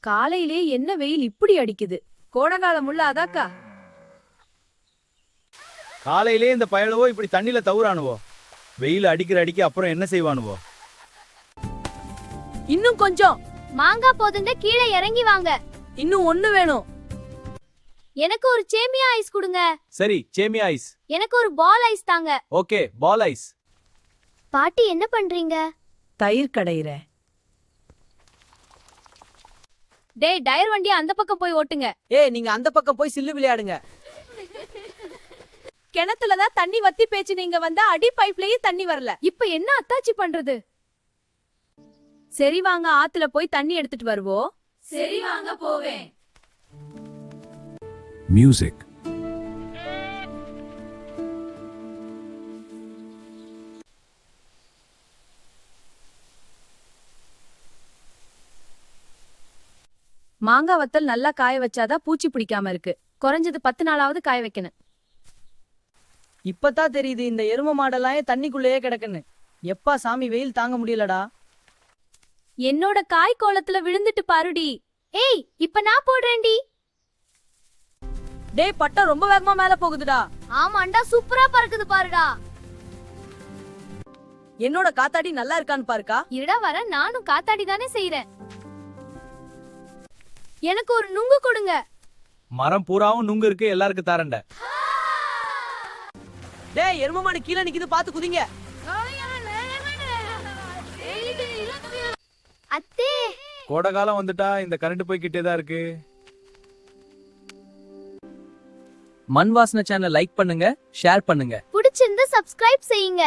காலையிலே என்ன வெயில் இப்படி அடிக்குது. கோடகாலம் உள்ள அதாக்கா. காலையிலே இந்த பயலுவோ இப்படி தண்ணில தவுறானுவோ. வெயில் அடிக்க அப்புறம் என்ன செய்வானுவோ. இன்னும் கொஞ்சம். மாங்கா போதுங்க, கீழே இறங்கி வாங்க. இன்னும் ஒண்ணு வேணும். எனக்கு ஒரு சேமியா ஐஸ் கொடுங்க. சரி, சேமியா ஐஸ். எனக்கு ஒரு பால் ஐஸ் தாங்க. ஓகே, பால் ஐஸ். பாட்டி என்ன பண்றீங்க? தயிர் கடையிற. டேய், டயர் வண்டி அந்த பக்கம் போய் ஓட்டுங்க. நீங்க அந்த பக்கம் போய் சில்லு விளையாடுங்க. கிணத்துலதான் தண்ணி வத்தி பேச்சு, நீங்க வந்தா அடி பைப்லயே தண்ணி வரல. இப்ப என்ன அத்தாச்சி பண்றது? சரி வாங்க, ஆத்துல போய் தண்ணி எடுத்துட்டு வருவோம். சரி வாங்க போவேன். Music. மாங்காய் வத்தல் நல்லா காய வச்சாதான் பூச்சி பிடிக்காம இருக்கு. குறைஞ்சது 10 நாளாவது காய வைக்கணும். இப்பதான் தெரியுது இந்த எரும மாடெல்லாம் தண்ணிக்குள்ளேயே கிடக்குன்னு. எப்பா சாமி, வெயில் தாங்க முடியலடா. என்னோட காய் கோலத்துல விழுந்துட்டு பாருடி. ஏய், இப்ப நான் போடுறேன்டி. டேய், பட்டம் ரொம்ப வேகமா மேல போகுதுடா. ஆமாண்டா, சூப்பரா பறக்குது பாருடா. என்னோட காத்தாடி நல்லா இருக்கான்னு பாருக்கா. இருடா வர, நானும் காத்தாடி தானே செய்யறேன். எனக்கு ஒரு நுங்கு கொடுங்க. மரம் பூராவும் நுங்கு இருக்கு, எல்லாருக்கும் தாரண்ட. டேய், எரும மாடு கீழே நிக்குது, பாத்து குதிங்க. அத்தே, கோடை காலம் வந்துட்டா இந்த கரண்ட் போய்கிட்டே தான் இருக்கு. மண் வாசனை சேனல் லைக் பண்ணுங்க, ஷேர் பண்ணுங்க. பிடிச்சிருந்தா சப்ஸ்கிரைப் செய்யுங்க.